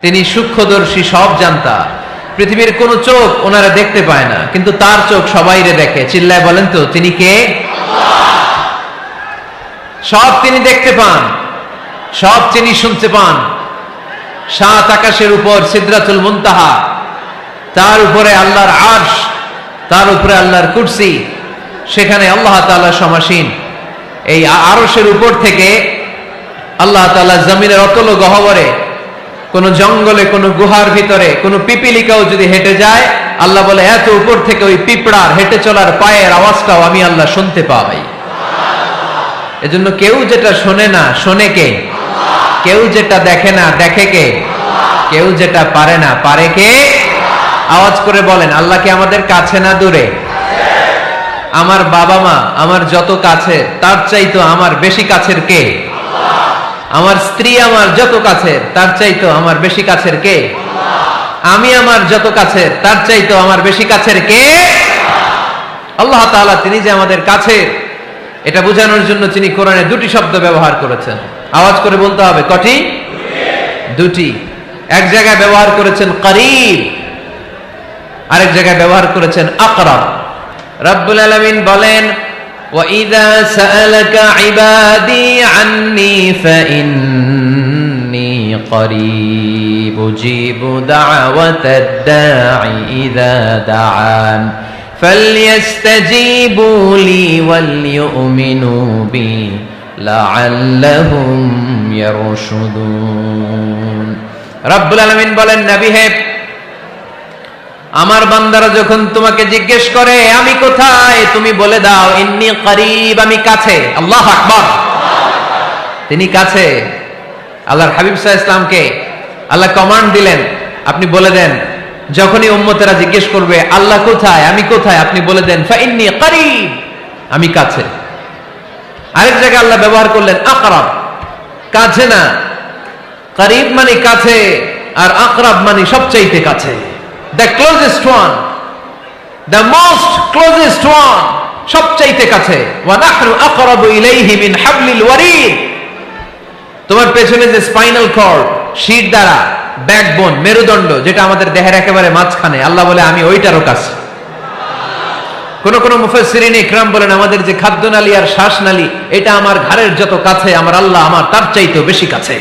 তিনি সূক্ষ্মদর্শী, সব জানতা। পৃথিবীর কোন চোখ ওনারা দেখতে পায় না, কিন্তু তার চোখ সবাইরে দেখে। চিল্লায় বলেন তো তিনি কে? সব তিনি দেখতে পান, সব তিনি শুনতে পান। সাত আকাশের উপর সিদরাতুল মুনতাহা, তার উপরে আল্লাহর আরশ, তার উপরে আল্লাহর কুরসি, সেখানে আল্লাহ তাআলা সমাসীন। এই আরশের উপর থেকে আল্লাহ তাআলা জমিনের অতল গহ্বরে, কোন জঙ্গলে, কোন গুহার ভিতরে কোন পিপিলিকাও যদি হেঁটে যায়, আল্লাহ বলে এত উপর থেকে ওই পিঁপড়ার হেঁটে চলার পায়ের আওয়াজটাও আমি আল্লাহ শুনতে পাই। এজন্য কেউ যেটা শোনে না, শোনে কে? কেউ যেটা দেখে না, দেখে কে? কেউ যেটা পারে না, পারে কে? আওয়াজ করে বলেন, আল্লাহ কি আমাদের কাছে না দূরে? আমার বাবা মা আমার যত কাছে, তার চাইতো আমার বেশি কাছের কে? আমার স্ত্রী আমার যত কাছের, তার চাইতো আমার বেশি কাছের কে? আমি আমার যত কাছের, তার চাইতো আমার বেশি কাছের কে? আল্লাহ তাআলা। তিনি যে আমাদের কাছের, এটা বোঝানোর জন্য তিনি কোরআনে দুটি শব্দ ব্যবহার করেছেন। আওয়াজ করে বলতে হবে, কটি? দুটি। এক জায়গায় ব্যবহার করেছেন করিব, আরেক জায়গায় ব্যবহার করেছেন আকরাব। রব্বুল আলামিন বলেন, وَإِذَا سَأَلَكَ عِبَادِي عَنِّي فَإِنِّي قَرِيبٌ أُجِيبُ دَعْوَةَ الدَّاعِ إِذَا دَعَانِ فَلْيَسْتَجِيبُوا لِي وَلْيُؤْمِنُوا بِي لَعَلَّهُمْ يَرْشُدُونَ। রব্বুল আলামিন বলেন, নবী হে, আমার বান্দারা যখন তোমাকে জিজ্ঞেস করে আমি কোথায়, তুমি বলে দাও ইন্নী করিব, আমি কাছে। আল্লাহু আকবার। তিনি কাছে। আল্লাহর হাবিব সাল্লাল্লাহু আলাইহি ওয়াসাল্লামকে আল্লাহ কমান্ড দিলেন, আপনি বলে দেন, যখনই উম্মতেরা জিজ্ঞেস করবে আল্লাহ কোথায়, আমি কোথায়, আপনি বলে দেন ফাইন্নী করিব, আমি কাছে। আরেক জায়গায় আল্লাহ ব্যবহার করলেন আকরাব, কাছে না। করিব মানে কাছে, আর আকরাব মানে সবচাইতে কাছে। The closest one, the most closest one, সবচাইতে কাছে। ওয়া নাহনু আকরাবু ইলাইহি মিন হাবলিল ওয়ারিদ। তোমার পেছনে যে স্পাইনাল কর্ড, শির দ্বারা, ব্যাকবোন, মেরুদণ্ড, যেটা আমাদের দেহের একেবারে মাঝখানে, আল্লাহ বলে আমি ওইটারও কাছে। কোন কোন মুফাসসিরিন ইকরাম বলেন, আমাদের যে খাদ্যনালী আর শ্বাসনালী, এটা আমার ঘাড়ের যত কাছে, আমার আল্লাহ আমার তার চাইতেও বেশি কাছে।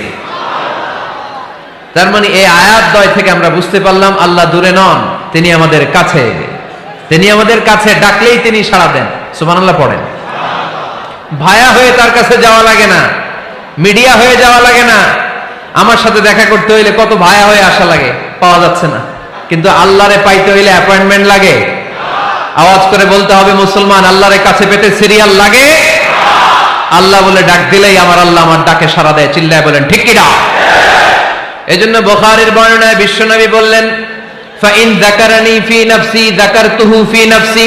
তার মানে এই আয়াত দ্বয় থেকে আমরা বুঝতে পারলাম আল্লাহ দূরে নন, তিনি আমাদের কাছে। তিনি আমাদের কাছে, ডাকলেই তিনি সাড়া দেন। সুবহানাল্লাহ পড়েন। ভায়া হয়ে তার কাছে যাওয়া লাগে না, মিডিয়া হয়ে যাওয়া লাগে না। আমার সাথে দেখা করতে হইলে কত ভায়া হয়ে আসা লাগে, পাওয়া যাচ্ছে না। কিন্তু আল্লাহরে পাইতে হইলে অ্যাপয়েন্টমেন্ট লাগে। আওয়াজ করে বলতে হবে মুসলমান, আল্লাহরে কাছে পেতে সিরিয়াল লাগে। আল্লাহ বলে ডাক দিলেই আমার আল্লাহ আমার ডাকে সাড়া দেয়। চিল্লায় বলেন ঠিক কি না? এজন্য বুখারীর বর্ণনায় বিশ্বনবী বললেন, ফাইন যাকারানি ফি নাফসি যাকারতুহু ফি নাফসি।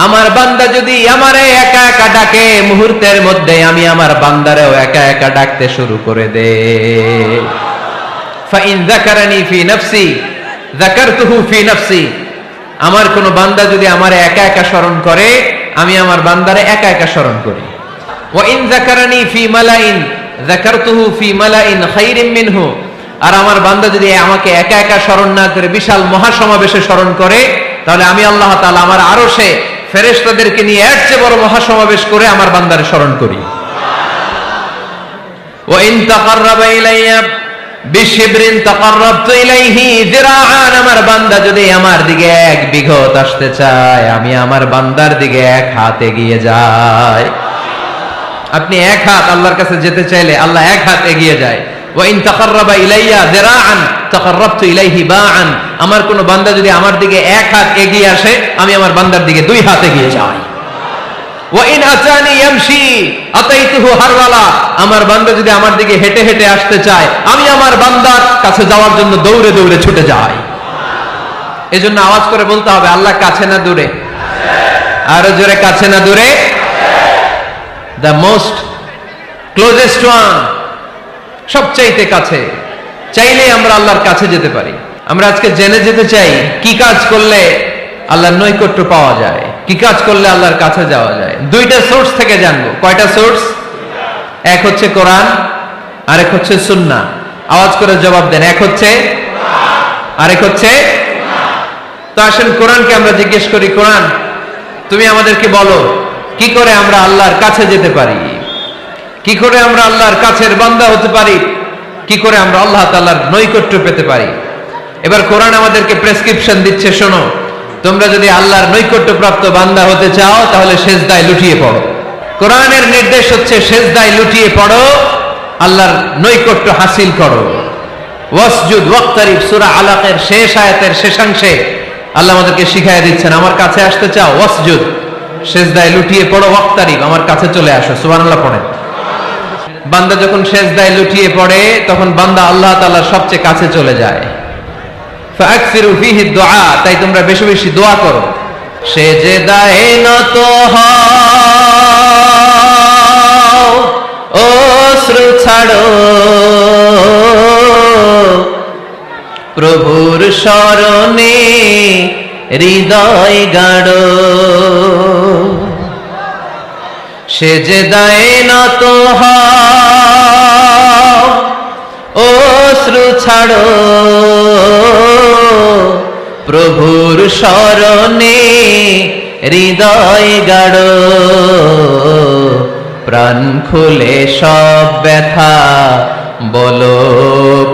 আমার বান্দা যদি আমারে একা একা ডাকে, মুহূর্তের মধ্যে আমি আমার বান্দারেও একা একা ডাকতে শুরু করে দেই। ফাইন যাকারানি ফি নাফসি যাকারতুহু ফি নাফসি। আমার কোন বান্দা যদি আমারে একা একা স্মরণ করে, আমি আমার বান্দারে একা একা স্মরণ করি। ওয়া ইন যাকারানি ফি মালাইন যাকারতুহু ফি মালাইন খায়রিন মিনহু। আর আমার বান্দা যদি আমাকে একা একা স্মরণ না করে বিশাল মহাসমাবেশে স্মরণ করে, তাহলে আমি আল্লাহ তাআলা আমার আরশে ফেরেশতাদেরকে নিয়ে এর চেয়ে বড় মহাসমাবেশ করে আমার বান্দারে স্মরণ করি। ওয়া ইন তাকাররাবা ইলাইয়া বিশিবরিন তাকাররাবতু ইলাইহি যিরাআন। আমার বান্দা যদি আমার দিকে এক বিঘত আসতে চায়, আমি আমার বান্দার দিকে এক হাত এগিয়ে যাই। আপনি এক হাত আল্লাহর কাছে যেতে চাইলে আল্লাহ এক হাত এগিয়ে যায়। ওয়াইন তাকাররাবা ইলাইয়া যিরাআন তাকাররাবতু ইলাইহি বাআন। আমার কোন বান্দা যদি আমার দিকে এক হাত এগিয়ে আসে, আমি আমার বান্দার দিকে দুই হাত এগিয়ে যাই। ওয়াইন আতানি ইয়ামশি আতাইতুহু হারওয়ালা। আমার বান্দা যদি আমার দিকে হেঁটে হেঁটে আসতে চায়, আমি আমার বান্দার কাছে যাওয়ার জন্য দৌড়ে দৌড়ে ছুটে যাই। এজন্য আওয়াজ করে বলতে হবে, আল্লাহ কাছে না দূরে? আরো জোরে, কাছে না দূরে? The most closest one, সবচাইতে কাছে। চাইলে আমরা আল্লাহর কাছে যেতে পারি। আমরা আজকে জেনে যেতে চাই কি কাজ করলে আল্লাহর নৈকট্য পাওয়া যায়, কি কাজ করলে আল্লাহর কাছে যাওয়া যায়। দুইটা সোর্স থেকে জানবো। কয়টা সোর্স? এক হচ্ছে কোরআন, আরেক হচ্ছে সুন্নাহ। আওয়াজ করে জবাব দেন। এক হচ্ছে, আরেক হচ্ছে। তো আসেন কোরআনকে আমরা জিজ্ঞেস করি, কোরআন তুমি আমাদেরকে বলো কি করে আমরা আল্লাহর কাছে যেতে পারি, কি করে আমরা আল্লাহর কাছের বান্দা হতে পারি, কি করে আমরা আল্লাহ তাআলার নৈকট্য পেতে পারি। এবার কোরআন আমাদেরকে প্রেসক্রিপশন দিচ্ছে, শোনো, তোমরা যদি আল্লাহর নৈকট্য প্রাপ্ত বান্দা হতে চাও তাহলে সিজদায় লুটিয়ে পড়ো। কোরআনের নির্দেশ হচ্ছে সিজদায় লুটিয়ে পড়ো, আল্লাহর নৈকট্য হাসিল করো। ওয়াসজুদ ওয়াক্তারিব, সূরা আলাকের শেষ আয়াতের শেষাংশে আল্লাহ আমাদেরকে শিখাইয়া দিচ্ছেন, আমার কাছে আসতে চাও, ওয়াসজুদ, সিজদায় লুটিয়ে পড়ো, ওয়াক্তারিব, আমার কাছে চলে আসো। সুবহানাল্লাহ পড়েন। বান্দা যখন সিজদায় লুটিয়ে পড়ে তখন বান্দা আল্লাহ তাআলার সবচেয়ে কাছে চলে যায়। ফাকসিরু ফীহি দুআ, তাই তোমরা বেশি বেশি দোয়া করো। সিজদায়ে নত হও, অশ্রু ছাড়ো, প্রভুর শরণে হৃদয় গাড়ো। সিজদায়ে নত হও, অশ্রু ছাড়ো, প্রভুর শরণে হৃদয় গাড়ো। প্রাণ খুলে সব ব্যথা বলো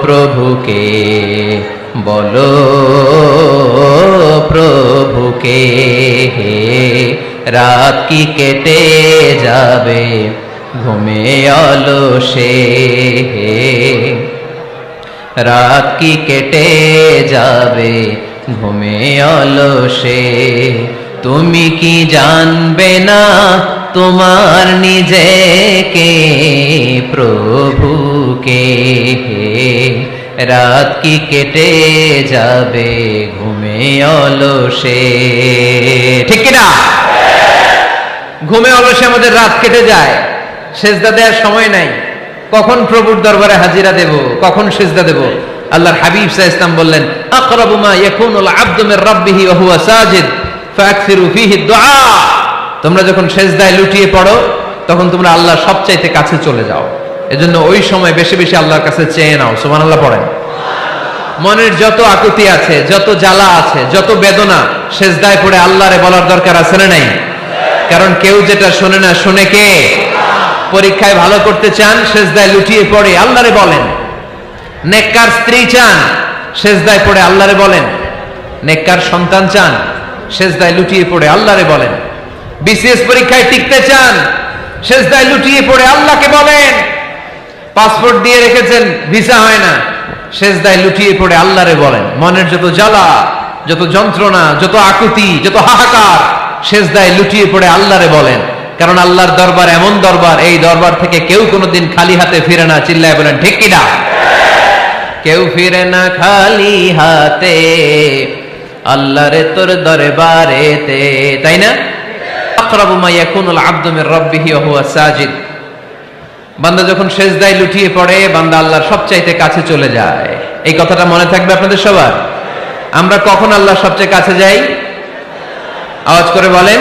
প্রভুকে, বলো প্রভুকে। রাত কি কেটে যাবে ঘুমে অলসে, রাত কি কেটে যাবে ঘুমে অলসে। তুমি কি জানবে না তোমার নিজেকে, প্রভুকে। রাত কি কেটে যাবে ঘুমে অলসে, ঠিক কিনা? ঘুমে অলসে আমাদের রাত কেটে যায়, সিজদা দেওয়ার সময় নাই। কখন প্রভুর দরবারে হাজিরা দেব, কখন সিজদা দেব? আল্লাহর হাবিব সাল্লাল্লাহু আলাইহি ওয়াসাল্লাম বললেন, আকরাবু মা ইয়াকুনুল আবদু মির রাব্বিহি ওয়া হুয়া সাজিদ ফাকসিরু ফীহি দুআ। তোমরা যখন সিজদায় লুটিয়ে পড়ো তখন তোমরা আল্লাহর সবচাইতে কাছে চলে যাও। এজন্য ওই সময় বেশি বেশি আল্লাহর কাছে চেয়ে নাও। সুবহানাল্লাহ পড়েন। মনের যত আকুতি আছে, যত জ্বালা আছে, যত বেদনা, সিজদায় পড়ে আল্লাহরে বলার দরকার আছে না নাই? কারণ কেউ যেটা শোনে না, শোনে কে? পরীক্ষায় ভালো করতে চান, সিজদায় লুটিয়ে পড়ে আল্লাহরে বলেন। নেককার স্ত্রী চান, সিজদায় পড়ে আল্লাহরে বলেন। নেককার সন্তান চান, সিজদায় লুটিয়ে পড়ে আল্লাহরে বলেন। বিসিএস পরীক্ষায় টিকতে চান, সিজদায় লুটিয়ে পড়ে আল্লাহকে বলেন। পাসপোর্ট দিয়ে রেখেছেন, ভিসা হয় না, সিজদায় লুটিয়ে পড়ে আল্লাহরে বলেন। মনের যত জ্বালা, যত যন্ত্রণা, যত আকুতি, যত হাহাকার, সিজদায় লুটিয়ে পড়ে আল্লাহরে বলেন। কারণ আল্লাহর দরবার এমন দরবার, এই দরবার থেকে কেউ কোনোদিন খালি হাতে ফিরে না। চিল্লায় বলেন ঠিক কিনা? কেউ ফিরে না খালি হাতে আল্লাহরে তোর দরবারেতে, তাই না? আকরাবু মা ইয়াকুনুল আবদু মির রাব্বিহি ওয়া হুয়া সাজিদ। বান্দা যখন সিজদায় লুটিয়ে পড়ে বান্দা আল্লাহর সবচাইতে কাছে চলে যায়। এই কথাটা মনে থাকবে আপনাদের সবার। আমরা কখন আল্লাহর সবচেয়ে কাছে যাই? আওয়াজ করে বলেন।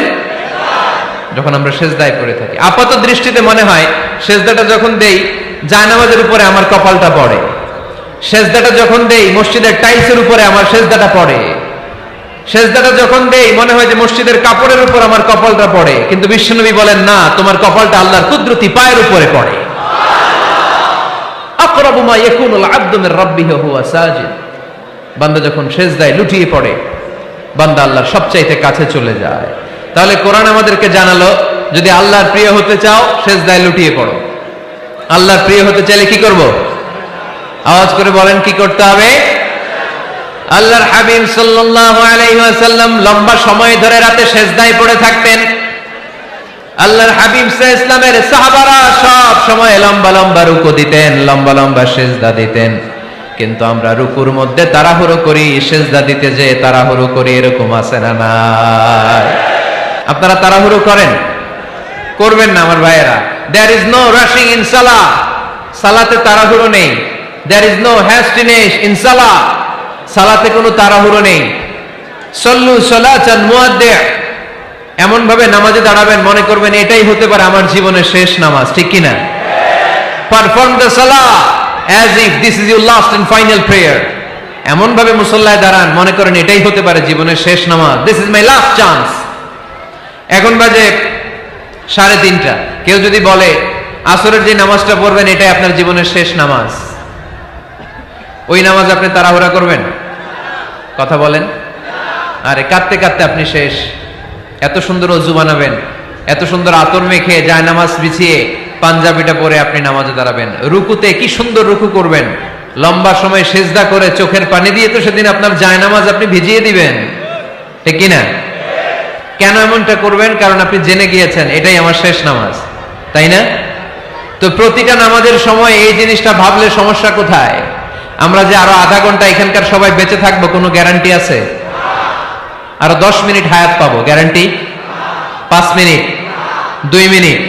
যখন আমরা সিজদায় পড়ে থাকি। আপাত দৃষ্টিতে মনে হয় সিজদাটা যখন দেই জায়নামাজের উপরে আমার কপালটা পড়ে, সিজদাটা যখন দেই মসজিদের টাইলসের উপরে আমার সিজদাটা পড়ে, সিজদাটা যখন দেই মনে হয় যে মসজিদের কাপড়ের উপর আমার কপালটা পড়ে। কিন্তু বিশ্বনবী বলেন না, তোমার কপালটা আল্লাহর কুদরতি পায়ের উপরে পড়ে। আকরাবু মা ইয়াকুনুল আবদু মির রাব্বিহি ওয়া হুয়া সাজিদ। বান্দা যখন সিজদায় লুটিয়ে পড়ে বান্দা আল্লাহর সবচাইতে কাছে চলে যায়। তাহলে কোরআন আমাদেরকে জানালো, যদি আল্লাহর প্রিয় হতে চাও সিজদায় লুটিয়ে পড়ো। আল্লাহর প্রিয় হতে চাইলে কি করব? আওয়াজ করে বলেন কি করতে হবে? আল্লাহর হাবিব সাল্লাল্লাহু আলাইহি ওয়াসাল্লাম লম্বা সময় ধরে রাতে সিজদায় পড়ে থাকতেন। আল্লাহর হাবিব সাল্লাল্লাহু আলাইহি ওয়াসাল্লামের সাহাবারা সব সময় লম্বা লম্বা রুকু দিতেন, লম্বা লম্বা সিজদা দিতেন। কিন্তু আমরা রুকুর মধ্যে তাড়াহুড়ো করি, সিজদা দিতে যে তাড়াহুড়ো করি, এরকম আছে না নাই? আপনারা তাড়াহুড়ো করেন? করবেন না আমার ভাইয়েরা। There is no rushing in salah. সালাতে তাড়াহুড়ো নেই। There is no hastiness in salah. সালাতে কোনো তাড়াহুড়ো নেই। সল্লু সালাতান মুআদ্দি', এমন ভাবে নামাজে দাঁড়াবেন মনে করবেন এটাই হতে পারে আমার জীবনের শেষ নামাজ, ঠিক কি না? Perform the Salah as if this is your last and final prayer. এমন ভাবে মুসল্লায় দাঁড়ান মনে করেন এটাই হতে পারে জীবনের শেষ নামাজ, this is my last chance. এখন বাজে 3:30, কেউ যদি বলে আসরের যে নামাজটা পড়বেন এটাই আপনার জীবনের শেষ নামাজ, ওই নামাজ আপনি তাড়াহুড়া করবেন? কথা বলেন। আরে কাঁদতে কাঁদতে আপনি শেষ। এত সুন্দর ওযু বানাবেন, এত সুন্দর আতর মেখে জায়নামাজ বিছিয়ে পাঞ্জাবিটা পরে আপনি নামাজে দাঁড়াবেন, রুকুতে কি সুন্দর রুকু করবেন, লম্বা সময় সেজদা করে চোখের পানি দিয়ে তো সেদিন আপনার জায়নামাজ আপনি ভিজিয়ে দিবেন, ঠিক কিনা? কেন এমনটা করবেন? কারণ আপনি জেনে গিয়েছেন এটাই আমার শেষ নামাজ, তাই না? তো প্রতিটা নামাজের সময় এই জিনিসটা ভাবলে সমস্যা কোথায়? আমরা যে আরো আধা ঘন্টা এখানকার সবাই বেঁচে থাকবো কোনো গ্যারান্টি আছে? আরো 10 মিনিট হায়াত পাবো, গ্যারান্টি? 5 মিনিট, 2 মিনিট,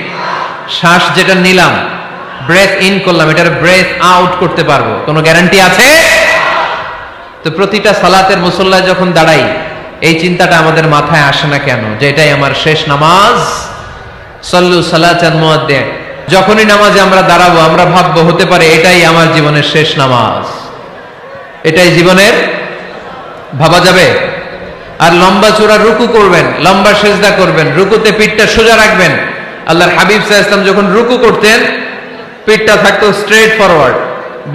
শ্বাস যেটা নিলাম, ব্রেথ ইন করলাম, এটার ব্রেথ আউট করতে পারবো, কোনো গ্যারান্টি আছে? তো প্রতিটা সালাতের মুসল্লায় যখন দাঁড়াই এই চিন্তাটা আমাদের মাথায় আসে না কেন যে এটাই আমার শেষ নামাজ? সল্লু সালাতান মুআদ্দিন। যখনই নামাজে আমরা দাঁড়াবো আমরা ভাববো হতে পারে এটাই আমার জীবনের শেষ নামাজ, এটাই জীবনের, ভাবা যাবে? আর লম্বা চূড়া রুকু করবেন, লম্বা সেজদা করবেন, রুকুতে পিঠটা সোজা রাখবেন। আল্লাহর হাবিব সাল্লাল্লাহু আলাইহি ওয়াসাল্লাম যখন রুকু করতেন পিঠটা থাকতো স্ট্রেট ফরওয়ার্ড,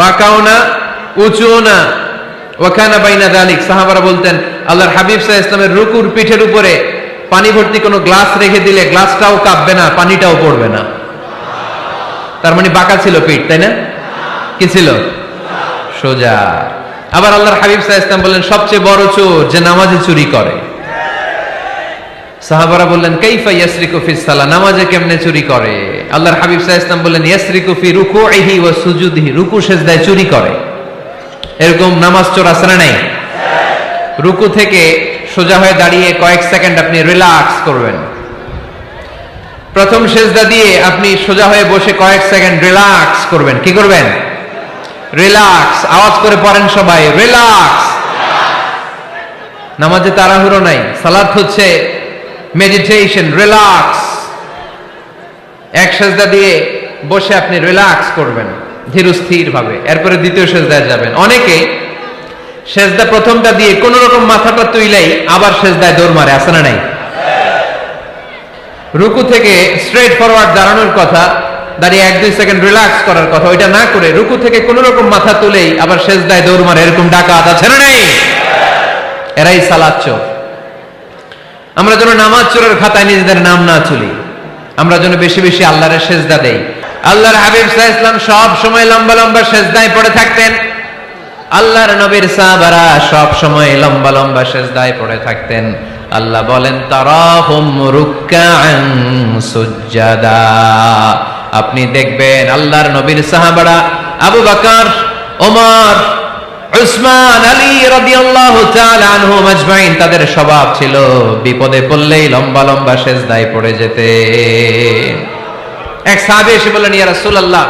বাঁকাও না উঁচুও না, ওয়াকানা বাইনা যালিক। সাহাবারা বলতেন আল্লাহর হাবিব সাল্লাল্লাহু আলাইহি ওয়াসাল্লামের রুকুর পিঠের উপরে পানি ভর্তি কোনো গ্লাস রেখে দিলে গ্লাসটাও কাঁপবে না, পানিটাও পড়বে না। তার মানে বাঁকা ছিল পিঠ, তাই না? কি ছিল? সোজা। আবার আল্লাহর হাবিব সাল্লাল্লাহু আলাইহি ওয়াসাল্লাম বললেন সবচেয়ে বড় চোর যে নামাজে চুরি করে। সাহাবারা বললেন কাইফা ইয়াসরিকু ফিস সালাহ, নামাজে কেমনে চুরি করে? আল্লাহর হাবিব সাল্লাল্লাহু আলাইহি ওয়াসাল্লাম বললেন ইয়াসরিকু ফি রুকুইহি ওয়া সুজুদিহি, রুকু সেজদায় চুরি করে। এরকম নামাজ চোর আছে না নাই? রুকু থেকে সোজা হয়ে দাঁড়িয়ে কয়েক সেকেন্ড আপনি রিল্যাক্স করবেন, প্রথম সেজদা দিয়ে আপনি সোজা হয়ে বসে কয়েক সেকেন্ড রিল্যাক্স করবেন। কি করবেন? রিল্যাক্স। আওয়াজ করে পড়েন সবাই, রিল্যাক্স। নামাজে তাড়াহুড়ো নাই, সালাত হচ্ছে মেডিটেশন, রিল্যাক্স। এক সেজদা দিয়ে বসে আপনি রিল্যাক্স করবেন ধীরস্থির ভাবে, এরপরে দ্বিতীয় সেজদায় যাবেন। অনেকে সেজদা প্রথমটা দিয়ে কোন রকম মাথাটা তুইলাই আবার সেজদায় দৌড় মারে, আছে না নাই? রুকু থেকে স্ট্রেট ফরওয়ার্ড দাঁড়ানোর কথা, দাঁড়িয়ে 1-2 সেকেন্ড রিল্যাক্স করার কথা, ওইটা না করে রুকু থেকে কোন রকম মাথা তুলেই আবার সেজদায় দৌড় মারে, এরকম ডাকাত আছে না নাই? এরাই সালাত চোর। আমরা যেন নামাজ চোরের খাতায় নিজেদের নাম না তুলি, আমরা যেন বেশি বেশি আল্লাহর সেজদা দেই। আল্লাহর হাবিব সাল্লাল্লাহু আলাইহি ওয়াসাল্লাম সব সময় লম্বা লম্বা সেজদায় পড়ে থাকতেন। আল্লাহর নবীর সাহাবারা সব সময় লম্বা লম্বা সেজদায় পড়ে থাকতেন। আল্লাহ বলেন তারাহুম রুকআন সুজদা, আপনি দেখবেন আল্লাহর নবীর সাহাবারা আবু বকর, ওমর, উসমান, আলী রাদিয়াল্লাহু তাআলা আনহুম আজমাইন, তাদের স্বভাব ছিল বিপদে পড়লেই লম্বা লম্বা সেজদায় পড়ে যেতেন। এক সাহাবী এসে বললেন ইয়া রাসূলুল্লাহ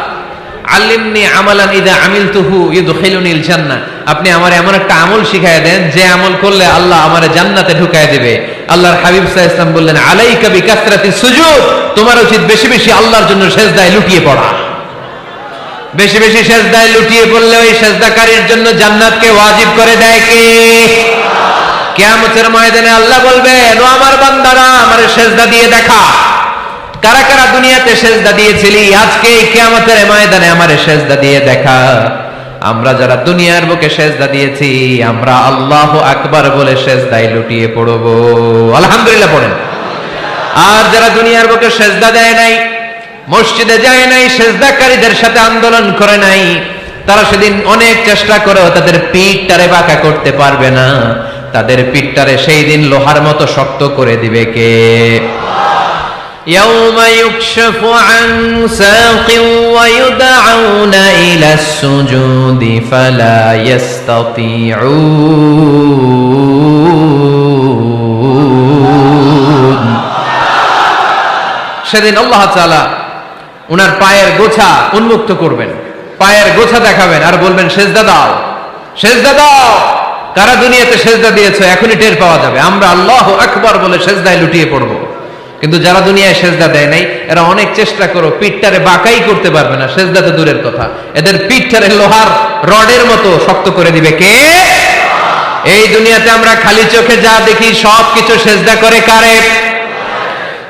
আল্লিমনি আমালান ইযা আমিলতুহু ইউদখিলুনিল জান্নাহ, আপনি আমারে এমন একটা আমল শিখায় দেন যে আমল করলে আল্লাহ আমারে জান্নাতে ঢুকায় দিবে। আল্লাহর হাবিব সাল্লাল্লাহু আলাইহি ওয়াসাল্লাম বললেন আলাইকা বিকাসরাতিস সুজুদ, তোমার উচিত বেশি বেশি আল্লাহর জন্য সেজদায় লুটিয়ে পড়া। বেশি বেশি সেজদায় লুটিয়ে পড়লে ওই সেজদাকারীর জন্য জান্নাতকে ওয়াজিব করে দেয় কে? কিয়ামতের ময়দানে আল্লাহ বলবেন ও আমার বান্দারা আমারে সেজদা দিয়ে দেখা, কারা কারা দুনিয়াতে সেজদা দিয়েছিলি, আজকে এই কিয়ামতের ময়দানে আমারে সেজদা দিয়ে দেখা। আমরা যারা দুনিয়ার বুকে সেজদা দিয়েছি আমরা আল্লাহু আকবার বলে সেজদায় লুটিয়ে পড়ব, আলহামদুলিল্লাহ পড়েন। আর যারা দুনিয়ার বুকে সেজদা দেয় নাই, মসজিদে যায় নাই, সেজদাকারীদের সাথে আন্দোলন করে নাই, তারা সেদিন অনেক চেষ্টা করেও তাদের পিঠটারে বাঁকা করতে পারবে না। তাদের পিঠটারে সেই দিন লোহার মতো শক্ত করে দিবে কে? يوم يكشف عن ساق ويدعون إلى السجود فلا يستطيعون, সেদিন আল্লাহ তাআলা উনার পায়ের গোছা উন্মুক্ত করবেন, পায়ের গোছা দেখাবেন আর বলবেন সেজদা দাও, সেজদা দাও। কারা দুনিয়াতে সেজদা দিয়েছো এখনই টের পাওয়া যাবে। আমরা আল্লাহু আকবার বলে সেজদায় লুটিয়ে পড়বো, কিন্তু যারা দুনিয়ায় সেজদা দেয় নাই এরা অনেক চেষ্টা করো পিঠটারে বাঁকাই করতে পারবে না, সেজদা তো দূরের কথা, এদের পিঠটারে লোহার রডের মতো শক্ত করে দিবে কে? এই দুনিয়াতে আমরা খালি চোখে যা দেখি সব কিছু সেজদা করে কারে?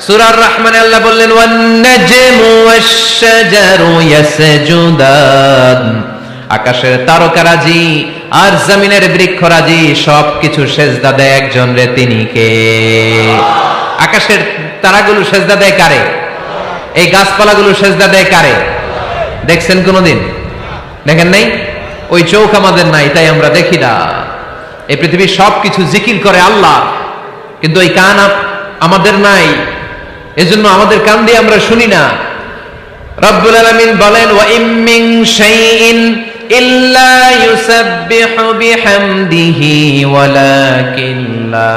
সূরার রহমানে আল্লাহ বললেন ওয়ান নাজমু ওয়াশ-শাজারু ইয়াসজুদান, আকাশের তারকারাজি আর জমিনের বৃক্ষরাজি সবকিছু সেজদা দেয় একজন রে, তিনি কে? আকাশের তারাগুলো সেজদা দেয় কারে? এই গাছপালাগুলো সেজদা দেয় কারে? দেখছেন কোনদিন? দেখেন নাই? ওই চোখ আমাদের নাই তাই আমরা দেখি না। এই পৃথিবীর সবকিছু জিকির করে আল্লাহ, কিন্তু এই কান আমাদের নাই, এজন্য আমাদের কান দিয়ে আমরা শুনি না। রব্বুল আলামিন বলেন ওয়া ইম মিন শাইইন ইল্লা ইউসাব্বিহু বিহামদিহি ওয়ালাকিন লা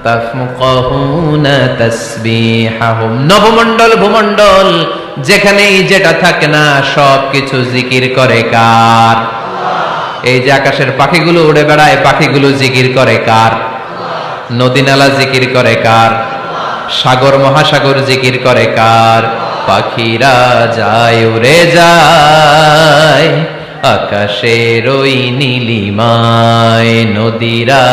তাফকাহুনা তাসবিহাহুম। নবমণ্ডল ভূমণ্ডল যেখানেই যেটা থাকে না সবকিছু জিকির করে কার? এই যে আকাশের পাখিগুলো উড়ে বেড়ায়, পাখিগুলো জিকির করে কার? নদী নালা জিকির করে কার? সাগর মহাসাগর জিকির করে কার? পাখিরা যায় উড়ে যায় আকাশের ওই নীলিমায়, নদীরা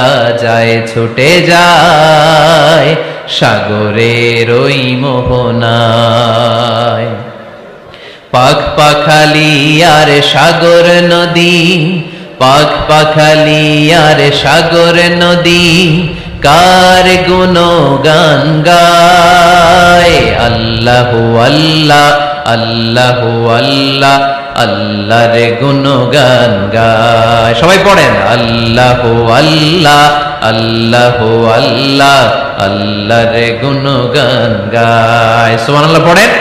যায় ছুটে যায় সাগরের ওই মোহনায়। পাখ পাখালি আর সাগর নদী, পাখ পাখালি আর সাগর নদী কার গুণগান গায়? আল্লাহু আল্লাহ আল্লাহু আল্লাহ আল্লাহর গুণগান গায়। সবাই পড়েন আল্লাহু আল্লাহ আল্লাহু আল্লাহ আল্লাহর গুণগান গায়। সুবহানাল্লাহ পড়েন।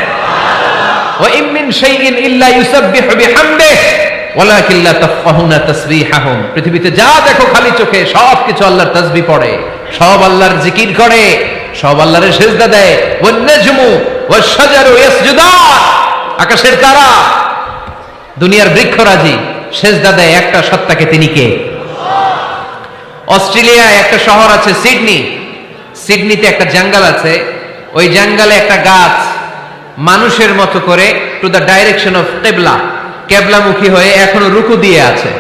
ওয়া ইম মিন শাইইন ইল্লা ইউসাব্বিহু বিহামদিহি ওয়ালাকিন লা তাফকাহুনা তাসবিহাহুম। পৃথিবীতে যা দেখো খালি চোখে সবকিছু আল্লাহর তাসবিহ পড়ে, সব আল্লাহর জিকির করে, সব আল্লাহর সেজদা দেয়। ওয়ান নাজমু ওয়াশ-শাজারু ইয়াসজুদান, আকাশের তারা দুনিয়ার বৃক্ষরাজি সেজদা দেয় একটা সত্তাকে, তিনি কে? অস্ট্রেলিয়ায় একটা শহর আছে সিডনি, সিডনিতে একটা জঙ্গল আছে, ওই জঙ্গলে একটা গাছ মানুষের মতো করে টু দ্য ডাইরেকশন অফ কিবলা, কেবলামুখী হয়ে এখনো রুকু দিয়ে আছে।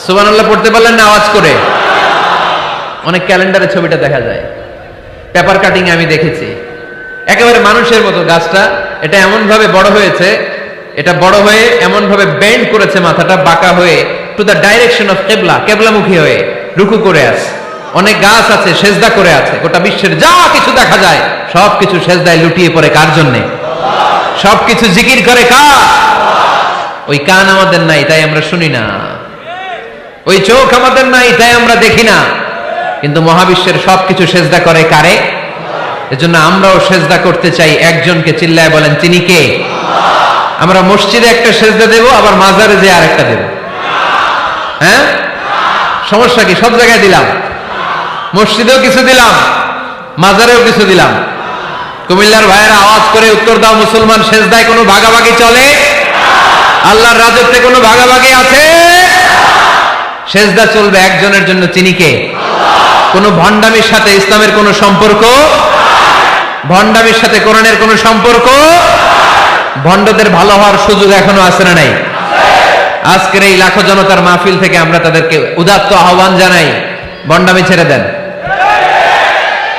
সুবহানাল্লাহ পড়তে পারলেন না আওয়াজ করে? অনেক ক্যালেন্ডারে ছবিটা দেখা যায়, পেপার কাটিং আমি দেখেছি, একেবারে মানুষের মতো গাছটা। এটা এমন ভাবে বড় হয়েছে, এটা বড় হয়ে এমন ভাবে বেন্ড করেছে, মাথাটা বাঁকা হয়ে টু দ্য ডাইরেকশন অফ কিবলা, কেবলামুখী হয়ে রুকু করে আছে। অনেক গাছ আছে সেজদা করে আছে। গোটা বিশ্বের যা কিছু দেখা যায় সবকিছু সেজদায় লুটিয়ে পড়ে কার জন্যে? সবকিছু জিকির করে কার? ওই কান আমাদের নাই তাই আমরা শুনি না, ওই চোখ আমাদের নাই তাই আমরা দেখি না, কিন্তু মহাবিশ্বের সবকিছু সেজদা করে কারে? এজন্য আমরাও সেজদা করতে চাই একজনকে। চিল্লায় বলেন তিনি কে? আমরা মসজিদে একটা সেজদা দেব, আবার মাজারে যে আরেকটা দেব। হ্যাঁ, সমস্যা কি? সব জায়গায় দিলাম, মসজিদেও কিছু দিলাম, মাজারেও কিছু দিলাম। কুমিল্লার ভাইয়েরা আওয়াজ করে উত্তর দাও, মুসলমান সেজদায় কোনো ভাগাভাগি চলে? আল্লাহর রাজত্বে কোনো ভাগাভাগি আছে? সেজদা চলবে একজনের জন্য, তিনি কে? কোনো ভণ্ডামির সাথে ইসলামের কোনো সম্পর্ক? ভণ্ডামির সাথে কোরআনের কোনো সম্পর্ক? ভণ্ডদের ভালো হওয়ার সুযোগ এখনো আছে না নাই? আজকের এই লাখো জনতার মাহফিল থেকে আমরা তাদেরকে উদাত্ত আহ্বান জানাই, ভণ্ডামি ছেড়ে দেন,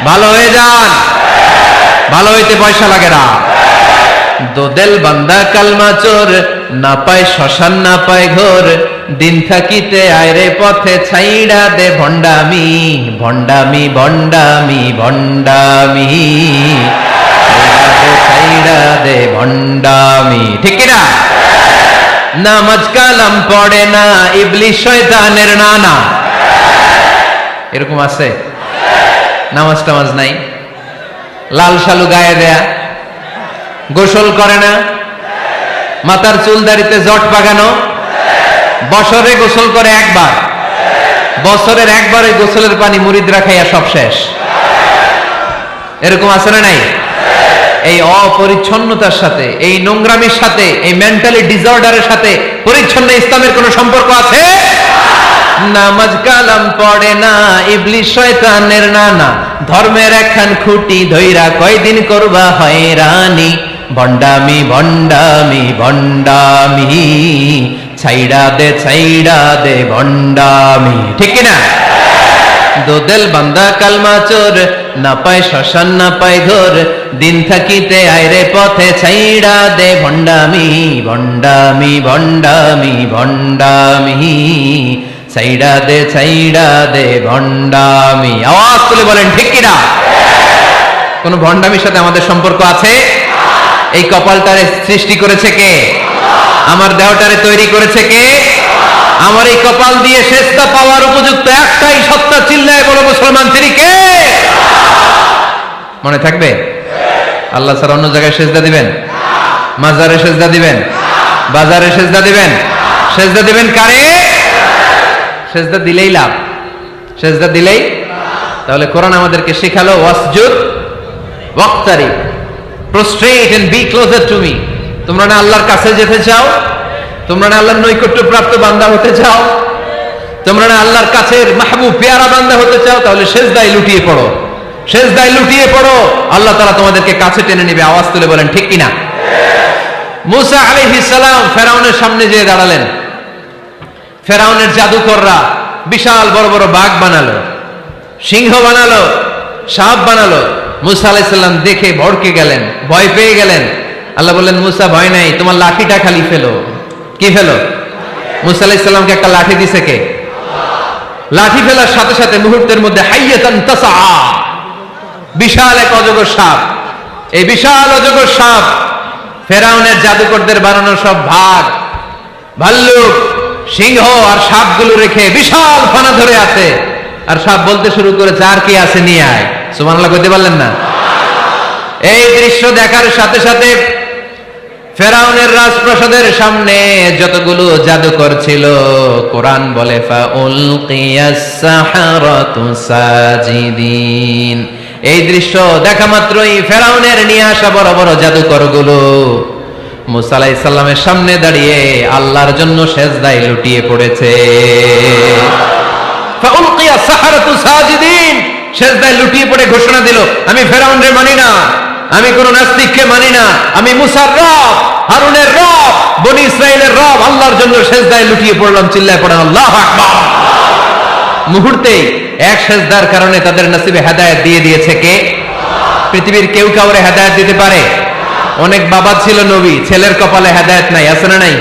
ভালো হয়ে যান। ভালো হইতে পয়সা লাগে না। দোদেল বান্দা কালমা চোর, না পায় শ্মশান না পায় ঘোর, দিন থাকিতে আয়রে পথে ছাইড়া দে ভণ্ডামি, ভণ্ডামি ভণ্ডামি ভণ্ডামি, ছাইড়া দে ভণ্ডামি। ঠিক কিনা? নামাজ কালাম পড়ে না, ইবলিস শয়তানের নানা। এরকম আছে? নামাজ টামাজ নাই, লাল শালু গায়ে দেয়া, গোসল করে না, মাথার চুল দাড়িতে জট পাকানো, বছরে গোসল করে একবার, বছরের একবারে গোসলের পানি মুরিদরা খাইয়া সব শেষ। এরকম আছে না নাই? এই অপরিচ্ছন্নতার সাথে, এই নোংরামির সাথে, এই মেন্টালি ডিসঅর্ডারের সাথে পরিচ্ছন্ন ইসলামের কোনো সম্পর্ক আছে? নামাজ কালাম পড়ে না, ইবলিস শয়তানের নানা, ধর্মের একখান খুঁটি ধইরা কয়দিন করবা হয়রানি, ভণ্ডামি ভণ্ডামি ভণ্ডামি, ছাইড়া দে ভণ্ডামি, ঠিক কিনা? দোদেল বান্দা কালমা চোর, না পায় শ্মশান না পায় ঘোর, দিন থাকিতে আইরে পথে ছাইড়া দে ভণ্ডামি ভণ্ডামি ভণ্ডামি ভণ্ডামি, ছাইড়া দে ভণ্ডামি। আওয়াজ তুলে বলেন ঠিক কিনা? কোন ভণ্ডামির সাথে আমাদের সম্পর্ক আছে? এই কপালটারে সৃষ্টি করেছে কে? আমার দেহটারে তৈরি করেছে কে? আমার এই কপাল দিয়ে সেজদা পাওয়ার উপযুক্ত একটাই সত্তা, চিল্লায় বলো মুসলমান, তিনি কে? মনে থাকবে? আল্লাহ ছাড়া অন্য জায়গায় সেজদা দিবেন? মাজারে সেজদা দিবেন? বাজারে সেজদা দিবেন? সেজদা দিবেন কারে? সেজদা দিলেই লাভ, সেজদা দিলেই। তাহলে কোরআন আমাদেরকে শেখালো ওয়াসজুদ ওয়াক্তারিব, prostrate and be closer to me. তোমরা না আল্লাহর কাছে যেতে চাও? তোমরা না আল্লাহর নৈকট্য প্রাপ্ত বান্দা হতে চাও? তোমরা না আল্লাহর কাছের মাহবুব পেয়ারা বান্দা হতে চাও? তাহলে সেজদায় লুটিয়ে পড়ো, সেজদায় লুটিয়ে পড়ো, আল্লাহ তাআলা তোমাদেরকে কাছে টেনে নেবে। আওয়াজ তুলে বলেন ঠিক কিনা? মুসা আলাইহিস সালাম ফেরাউনের সামনে যেয়ে দাঁড়ালেন। ফেরাউনের জাদুকররা বিশাল বড় বড় বাঘ বানালো, সিংহ বানালো, সাপ বানালো। মুসা আলাইহিস সালাম দেখে ভড়কে গেলেন, ভয় পেয়ে গেলেন। আল্লাহ বললেন, মুসা ভয় নাই, তোমার লাঠিটা খালি ফেলো। কি ফেলো? মুসা আলাইহিস সালামকে একটা লাঠি দিছে কে? লাঠি ফেলার সাথে সাথে মুহূর্তের মধ্যে হাইয়াতান তাসআ, বিশাল এক অজগর সাপ। এই বিশাল অজগর সাপ ফেরাউনের জাদুকরদের বানানো সব ভাগ, ভাল্লুক, সিংহ আর সাপগুলো রেখে বিশাল ফানা ধরে আছে। আর সাপ বলতে শুরু করেছে, আর কি আছে নিয়ে আয়। সুবহানাল্লাহ কইতে পারলেন না? এই দৃশ্য দেখার সাথে সাথে ফেরাউনের রাজপ্রাসাদের সামনে যতগুলো জাদুকর ছিল, কোরআন বলে ফাউলকিয়াস সাহারাতু সাজিদিন। এই দৃশ্য দেখা মাত্রই ফেরাউনের নিয়ে আসা বড় বড় জাদুকরগুলো মুসা আলাইহিস সালামের সামনে দাঁড়িয়ে আল্লাহর জন্য সেজদায় লুটিয়ে পড়েছে। ফাউলকিয়াস সাহারাতু সাজিদিন, সেজদায় লুটিয়ে পড়ে ঘোষণা দিল, আমি ফেরাউনরে মানি না, আমি কোন নাস্তিককে মানি না, আমি মুসার রব, হারুনের রব, বনি ইসরাইলের রব, আল্লাহর জন্য সেজদায় লুটিয়ে পড়লাম। চিল্লায় পড়েন আল্লাহু আকবার। মুহূর্তেই এক সেজদার কারণে তাদের নসিবে হেদায়েত দিয়ে দিয়েছে কে? পৃথিবীর কেউ কাউরে হেদায়েত দিতে পারে? অনেক বাবা ছিল নবী, ছেলের কপালে হেদায়েত নাই, আছে না নাই?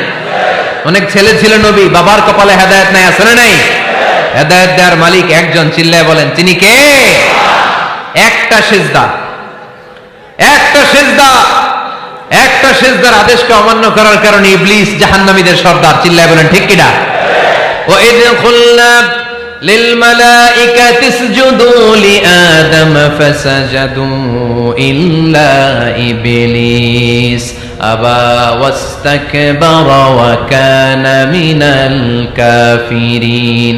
অনেক ছেলে ছিল নবী, বাবার কপালে হেদায়েত নাই, আছে না নাই? হেদায়েত দেওয়ার মালিক একজন, চিল্লায় বলেন তিনি কে? একটা সিজদা, একটা সিজদা, একটা সিজদার আদেশকে অমান্য করার কারণে ইবলিস জাহান্নামীদের সর্দার। চিল্লায় বলেন ঠিক কিনা? ওয়া ইয কুলনা লিল মালাইকাতি ইসজুদু লিআদম ফাসাজাদু ইল্লা ইবলিস আবা ওয়াস্তাকবারা ওয়া কানা মিনাল কাফিরিন।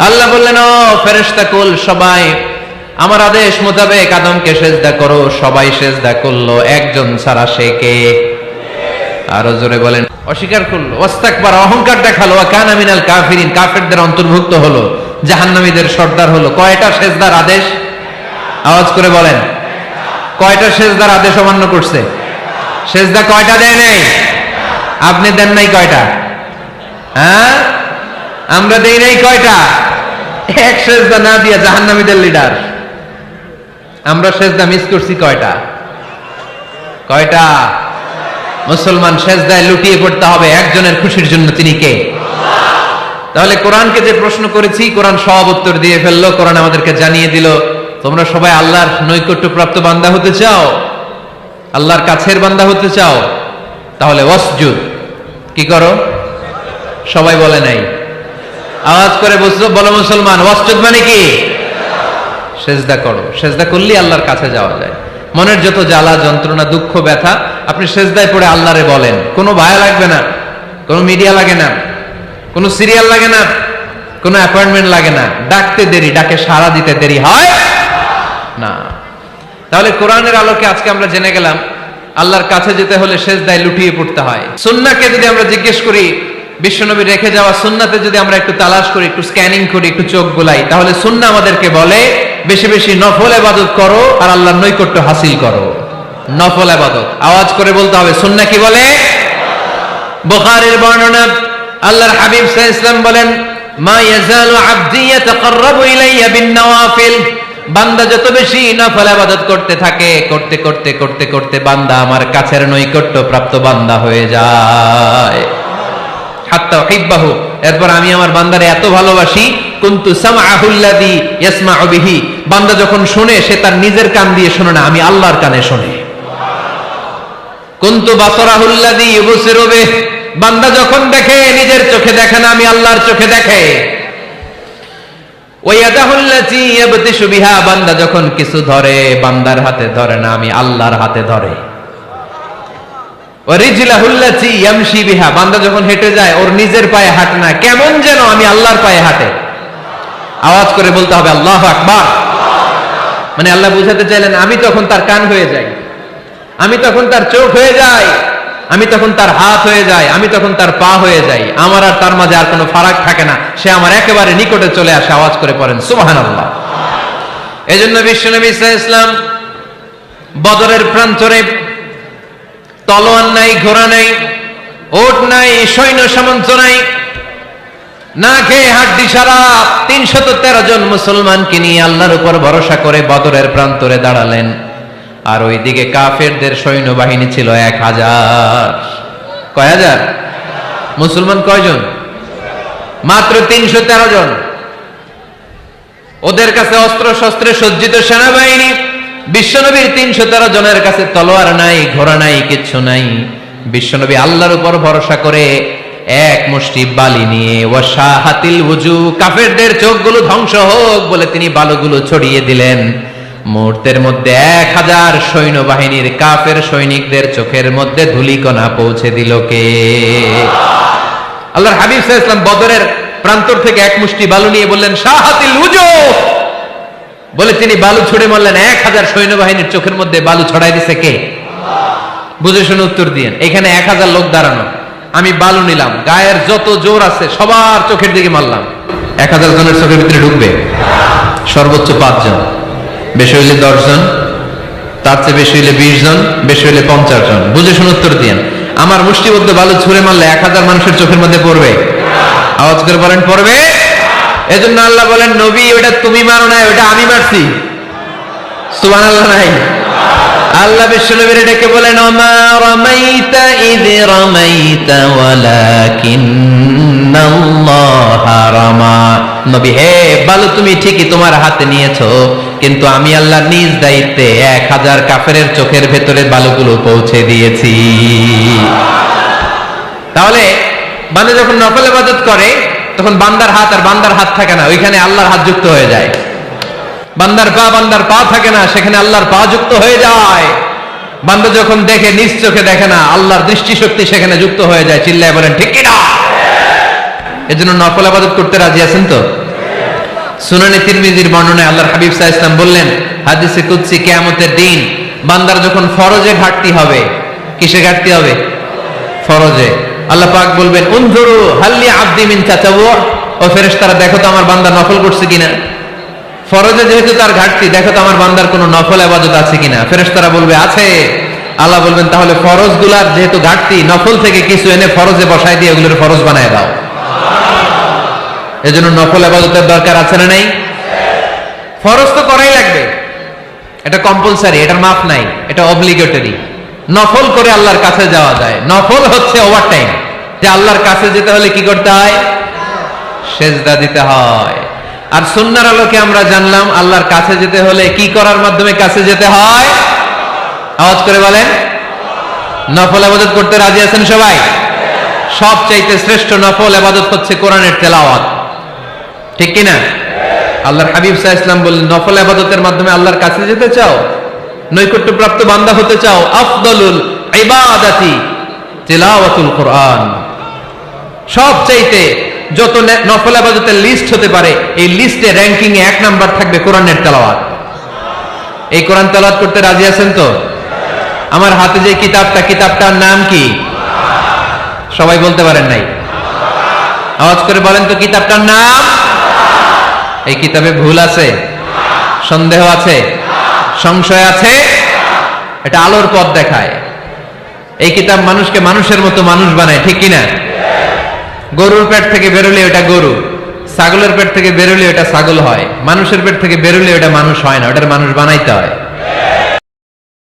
আল্লাহ বললেন, ও ফেরেশতা কুল সবাই আমার আদেশ মোতাবেক আদমকে সেজদা করো। সবাই সেজদা করলো, একজন ছাড়া, সে কে? আরো জোরে বলেন। অস্বীকার করলো, ওয়াস্তাকবারা, অহংকার দেখালো, ওয়া কানা মিনাল কাফিরিন, কাফেরদের অন্তর্ভুক্ত হলো, জাহান্নামীদের সর্দার হলো। কয়টা সেজদার আদেশ? আওয়াজ করে বলেন, কয়টা সেজদার আদেশ অমান্য করছে? সেজদা কয়টা দেয় নাই? আপনি দেন নাই কয়টা? হ্যাঁ, আমরা দেই নাই কয়টা? এক সেজদা না দিয়া জাহান্নামীদের লিডার। আমরা সেজদা মিস করছি কয়টা? কয়টা? মুসলমান সেজদায় লুটিয়ে পড়তে হবে একজনের খুশির জন্য, তিনি কে? তাহলে কোরআনকে যে প্রশ্ন করেছি, কোরআন সব উত্তর দিয়ে ফেললো। কোরআন আমাদেরকে জানিয়ে দিল, তোমরা সবাই আল্লাহর নৈকট্য প্রাপ্ত বান্দা হতে চাও, আল্লাহর কাছের বান্দা হতে চাও, তাহলে ওয়াসজুদ, কি করো? সবাই বলে নাই, আওয়াজ করে বলো মুসলমান, ওয়াসজুদ মানে কি? সেজদা করো। সেজদা করলেই আল্লাহর কাছে যাওয়া যায়। মনের যত জ্বালা যন্ত্রণা দুঃখ ব্যথা আপনি সেজদায় পড়ে আল্লাহরে বলেন। কোনো ভায়া লাগবে না, কোনো মিডিয়া লাগে না, কোনো সিরিয়াল লাগে না, কোনো অ্যাপয়েন্টমেন্ট লাগে না। ডাকতে দেরি, ডাকে সাড়া দিতে দেরি হয় না। তাহলে কোরআনের আলোকে আজকে আমরা জেনে গেলাম আল্লাহর কাছে যেতে হলে সেজদায় লুটিয়ে পড়তে হয়। সুন্নাহকে যদি আমরা জিজ্ঞেস করি, বিশ্বনবী রেখে যাওয়া সুন্নাতে যদি আমরা একটু তালাশ করি, একটু স্ক্যানিং করি, একটু চোখ গোলাই, তাহলে সুন্নাহ আমাদেরকে বলে বেশি বেশি নফল ইবাদত করো আর আল্লাহর নৈকট্য হাসিল করো। নফল ইবাদত আওয়াজ করে বলতে হবে। সুন্নাহ কি বলে? বুখারীর বর্ণনা, আল্লাহর হাবিব সাল্লাল্লাহু আলাইহি ওয়াসাল্লাম বলেন, মা ইয়াজালু আবদি ইয়াতাকাররাবু ইলাইয়া বিন নওয়াফিল, বান্দা যত বেশি নফল ইবাদত করতে থাকে, করতে করতে করতে করতে বান্দা আমার কাছের নৈকট্য প্রাপ্ত বান্দা হয়ে যায়। হাত্তা উহিব্বাহু, এরপর আমি আমার বান্দারে এত ভালোবাসি, কুনতু সামআহুল্লাযী ইয়াসমাউ বিহি, বান্দা যখন শুনে সে তার নিজের কান দিয়ে শুনে না, আমি আল্লাহর কানে শুনে। কুনতু বাসারাহুল্লাযী ইউবসিরু বিহি, বান্দা যখন দেখে নিজের চোখে দেখে না, আমি আল্লাহর চোখে দেখে। ওয়ায়াদাহুল্লাতী ইয়াবতিশু বিহা, বান্দা যখন কিছু ধরে বান্দার হাতে ধরে না, আমি আল্লাহর হাতে ধরে। ওয়ারিজলাহুল্লাতী ইয়ামশি বিহা, বান্দা যখন হেঁটে যায় ওর নিজের পায়ে হাঁটে না, কেমন যেন আমি আল্লাহর পায়ে হাঁটে। আওয়াজ করে বলতে হবে আল্লাহু আকবার। মানে আল্লাহ বুঝাতে চাইলেন আমি তখন তার কান হয়ে যাই, আমি তখন তার চোখ হয়ে যাই, আমি তখন তার হাত হয়ে যাই, আমি তখন তার পা হয়ে যাই, আমার আর তার মাঝে আর কোনো ফারাক থাকে না, সে আমার একেবারে নিকটে চলে আসে। আওয়াজ করে পড়েন সুবহানাল্লাহ। এজন্য বিশ্বনবী সাল্লাল্লাহু আলাইহি ওয়াসাল্লাম বদরের প্রান্তরে তলোয়ার নাই, ঘোড়া নাই, ওট নাই, সৈন্য সামন্ত নাই, না খেয়ে হাড্ডি সারা ৩১৩ জন মুসলমানকে নিয়ে আল্লাহর উপর ভরসা করে বদরের প্রান্তরে দাঁড়ালেন। আর ওইদিকে কাফেরদের সৈন্যবাহিনী ছিল ১,০০০। কয় হাজার? মুসলমান কয়জন? মাত্র ৩১৩ জন। ওদের কাছে অস্ত্র শস্ত্রে সজ্জিত সেনাবাহিনী, বিশ্বনবীর ৩১৩ জনের কাছে তলোয়ার নাই, ঘোড়া নাই, কিচ্ছু নাই। বিশ্বনবী আল্লাহর উপর ভরসা করে এক মুষ্টি বালি নিয়ে, ওয়াশাহাতিল ওযু, কাফেরদের চোখগুলো ধ্বংস হোক বলে তিনি বালুগুলো ছড়িয়ে দিলেন। মুহূর্তের মধ্যে ১,০০০ সৈন্যবাহিনীর কাফের সৈনিকদের চোখের মধ্যে ধূলিকণা পৌঁছে দিল কে? আল্লাহর হাবিব সাল্লাল্লাহু আলাইহি ওয়াসাল্লাম বদরের প্রান্তর থেকে এক মুষ্টি বালু নিয়ে বললেন শাহাতিল ওযু, বলে তিনি বালু ছুড়ে মারলেন। ১,০০০ সৈন্যবাহিনীর চোখের মধ্যে বালু ছড়াই দিছে কে? বুঝে শুনে উত্তর দিয়েন। এখানে ১,০০০ লোক দাঁড়ানো, আমি বালু নিলাম, গায়ের যত জোর আছে সবার চোখের দিকে মারলাম। ১,০০০ জনের চোখের ভিতরে ঢুকবে? সর্বোচ্চ ৫ জন, বেশি হইলে ১০ জন, তার চেয়ে বেশি হইলে ২০ জন, বেশি হইলে ৫০ জন। বুঝে শুনে উত্তর দিয়েন। আমার মুষ্টিবদ্ধ বালু ছুঁড়ে মারলে ১,০০০ মানুষের চোখের মধ্যে পড়বে? আওয়াজ করে বলেন পড়বে। এজন্য আল্লাহ বলেন নবী ওটা তুমি মারো না, ওটা আমি মারছি। সুবহানাল্লাহ নাই? আল্লাহ বিশ্বনবীর ডেকে বলেন ওমা রামাইতা ইয রামাইতা ওয়ালাকিন্নাল্লাহা রামা। নবী হে, বালু তুমি ঠিকই তোমার হাতে নিয়েছো, কিন্তু আমি আল্লাহ নিজ দায়িত্বে ১,০০০ কাফেরের চোখের ভেতরে বালুগুলো পৌঁছে দিয়েছি। তাহলে বান্দা যখন নফল ইবাদত করে তখন বান্দার হাত আর বান্দার হাত থাকে না, ওইখানে আল্লাহর হাত যুক্ত হয়ে যায়। বান্দার পা থাকে না, সেখানে আল্লাহর পা যুক্ত হয়ে যায়। বান্দা যখন দেখে নিজ চোখে দেখে না, আল্লাহর দৃষ্টিশক্তি সেখানে যুক্ত হয়ে যায়। চিল্লায় বলেন ঠিক কিনা? এজন্য নফল ইবাদত করতে রাজি আছেন তো? সুনানে তিরমিজির বর্ণনায় আল্লাহর হাবিব সাল্লাল্লাহু আলাইহি ওয়াসাল্লাম বললেন, হাদিসে কুদসি, কিয়ামতের দিন বান্দার যখন ফরজে ঘাটতি হবে, কিসে ঘাটতি হবে? ফরজে। আল্লাহ পাক বলবেন উনজুরু হাল্লি আবদি মিন তাতাওয়ু, ও ফেরেশতারা দেখো তো আমার বান্দা নফল করছে কিনা। ফরজে যেহেতু তার ঘাটতি, দেখো তো আমার বান্দার কোনো নফল ইবাদত আছে কিনা। ফেরেশতারা বলবে আছে। আল্লাহ বলবেন তাহলে ফরজগুলার যেহেতু ঘাটতি, নফল থেকে কিছু এনে ফরজে বসায় দিয়ে ওগুলোর ফরজ বানায় দাও। এজন্য নফল ইবাদতের দরকার আছে না নাই? ফরজ তো করাই লাগবে, এটা কম্পালসারি, এটার মাফ নাই, এটা অব্লিগেটরি। নফল করে আল্লাহর কাছে যাওয়া যায়। নফল হচ্ছে ওভারটাইম, যে আল্লাহর কাছে যেতে হলে কি করতে হয়? সেজদা দিতে হয়। আর সুন্নাহর আলোকে আমরা জানলাম আল্লাহর কাছে যেতে হলে কি করার মাধ্যমে কাছে যেতে হয়? আওয়াজ করে বলেন নফল ইবাদত করতে রাজি আছেন সবাই? সবচাইতে শ্রেষ্ঠ নফল ইবাদত হচ্ছে কোরআনের তেলাওয়াত, ঠিক কি না? আল্লাহর হাবিব সাল্লাল্লাহু আলাইহি ওয়াসাল্লাম বললেন নফল ইবাদতের মাধ্যমে আল্লাহর কাছে যেতে চাও, নৈকট্যপ্রাপ্ত বান্দা হতে চাও, আফদলুল ইবাদাতি তিলাওয়াতুল কোরআন। সবচাইতে যত নফল ইবাদতের লিস্ট হতে পারে, এই লিস্টে র‍্যাঙ্কিং এ ১ নাম্বার থাকবে কোরআনের তেলাওয়াত। এই কোরআন তেলাওয়াত করতে রাজি আছেন তো? আমার হাতে যে কিতাবটার নাম কি? সবাই বলতে পারেন নাই? আওয়াজ করে বলেন তো কিতাবটার নাম। এই কিতাবে ভুল আছে? সন্দেহ আছে? সংশয় আছে? এটা আলোর পথ দেখায়। এই কিতাব মানুষকে মানুষের মতো মানুষ বানায়, ঠিক কিনা? গরুর পেট থেকে বেরোলে ওটা গরু, ছাগলের পেট থেকে বেরোলে ওটা ছাগল হয়, মানুষের পেট থেকে বেরোলে ওটা মানুষ হয় না, ওটার মানুষ বানাইতে হয়।